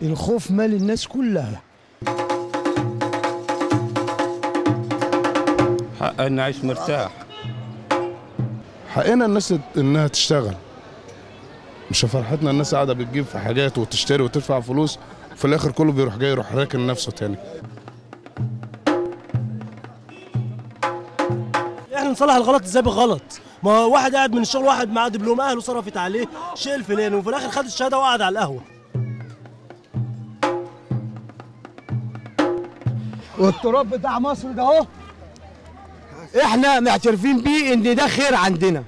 الخوف مال الناس كلها. حق ان نعيش مرتاح. حقنا الناس انها تشتغل، مش فرحتنا الناس قاعده بتجيب في حاجات وتشتري وتدفع فلوس وفي الاخر كله بيروح جاي يروح راكن نفسه تاني. احنا نصلح الغلط ازاي بالغلط؟ ما هو واحد قاعد من الشغل، واحد معاه دبلوم، اهله صرفت عليه شيء الفلاني وفي الاخر خد الشهاده وقعد على القهوه. والتراب بتاع مصر ده اهو احنا معترفين بيه ان ده خير عندنا،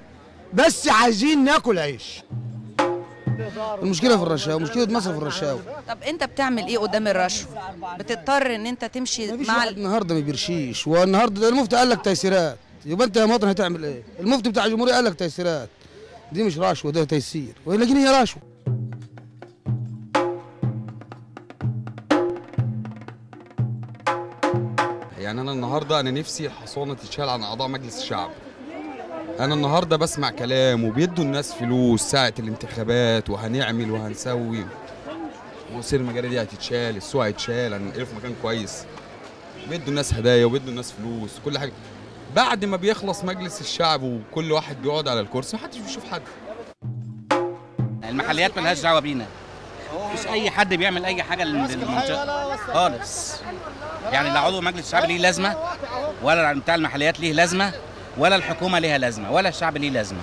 بس عايزين ناكل عيش. المشكله في الرشاوى، مشكله مصر في الرشاوى. طب انت بتعمل ايه قدام الرشوه؟ بتضطر ان انت تمشي مع النهارده ما بيرشيش، والنهارده المفتي قال لك تيسيرات، يبقى انت يا مواطن هتعمل ايه؟ المفتي بتاع الجمهوريه قال لك تيسيرات، دي مش رشوه، ده تيسير، ولكن هي رشوه. يعني انا النهارده نفسي الحصانه تتشال عن اعضاء مجلس الشعب. انا النهارده بسمع كلام وبيدوا الناس فلوس ساعه الانتخابات وهنعمل وهنسوي، وسير المجاري دي هتتشال، السوق هيتشال، هننقله في مكان كويس. بيدوا الناس هدايا وبيدوا الناس فلوس وكل حاجه. بعد ما بيخلص مجلس الشعب وكل واحد بيقعد على الكرسي محدش بيشوف حد. المحليات ملهاش دعوه بينا، مش اي حد بيعمل اي حاجه للمنطقه خالص. يعني لا عضو مجلس الشعب ليه لازمه، ولا بتاع المحليات ليه لازمه، ولا الحكومه ليها لازمه، ولا الشعب ليه لازمه.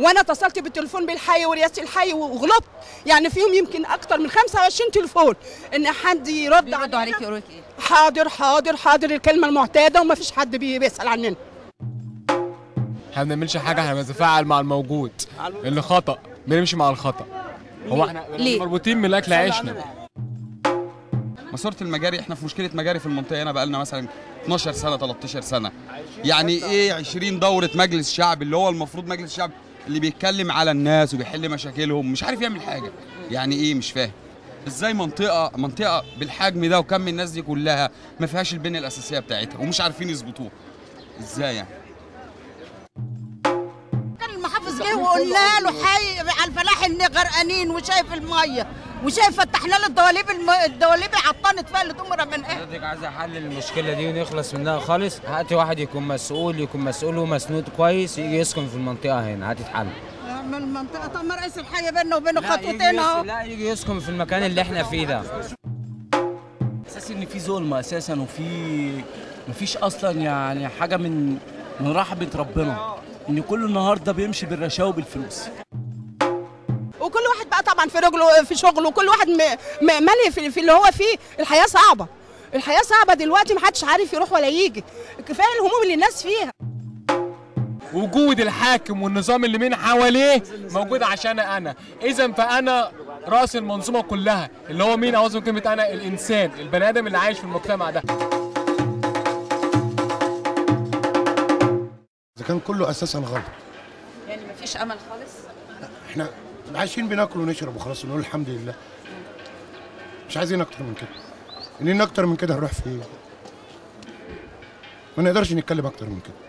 وانا اتصلت بالتليفون بالحي ورئاسه الحي وغلطت، يعني فيهم يمكن اكتر من 25 تليفون ان حد يرد عليك يقول لك ايه؟ حاضر حاضر حاضر، الكلمه المعتاده، وما فيش حد بيسال عننا. احنا ما بنعملش حاجه، احنا بنتفاعل مع الموجود، اللي خطا بنمشي مع الخطا. هو احنا مربوطين من الاكل عيشنا. ماسوره المجاري، احنا في مشكله مجاري في المنطقه هنا بقالنا مثلا 12 سنه 13 سنه. يعني ايه 20 دوره مجلس شعب اللي هو المفروض مجلس الشعب اللي بيتكلم على الناس وبيحل مشاكلهم، مش عارف يعمل حاجه. يعني ايه؟ مش فاهم ازاي منطقه بالحجم ده وكم الناس دي كلها ما فيهاش البنيه الاساسيه بتاعتها ومش عارفين يظبطوها ازاي يعني. كان المحافظ جه وقلنا له حي على الفلاح ان غرقانين وشايف الميه وشايف فتحنا له الدواليب عطنت فيها اللي تمر من ايه. حضرتك عايزه حل المشكله دي ونخلص منها خالص، هاتي واحد يكون مسؤول ومسنود كويس يجي يسكن في المنطقه هنا هتتحل. من المنطقه، طب ما رئيس الحي بيننا وبينه خطوتين اهو. لا يجي يسكن في المكان اللي احنا فيه ده. اساس ان في ظلم اساسا، وفي مفيش اصلا يعني حاجه من رحمه ربنا ان كل النهارده بيمشي بالرشاوي بالفلوس. وكل واحد بقى طبعا في رجله في شغله، وكل واحد مالي في اللي هو فيه. الحياه صعبه، الحياه صعبه دلوقتي، محدش عارف يروح ولا يجي، كفايه الهموم اللي الناس فيها. وجود الحاكم والنظام اللي من حواليه موجود عشان انا، اذا فانا راس المنظومه كلها، اللي هو مين؟ عاوز كلمه انا، الانسان، البني ادم اللي عايش في المجتمع ده. اذا كان كله اساسا غلط، يعني مفيش امل خالص. لا احنا عايشين بناكل ونشرب وخلاص ونقول الحمد لله، مش عايزين اكتر من كده. اننا اكتر من كده هنروح فين؟ ما نقدرش نتكلم اكتر من كده.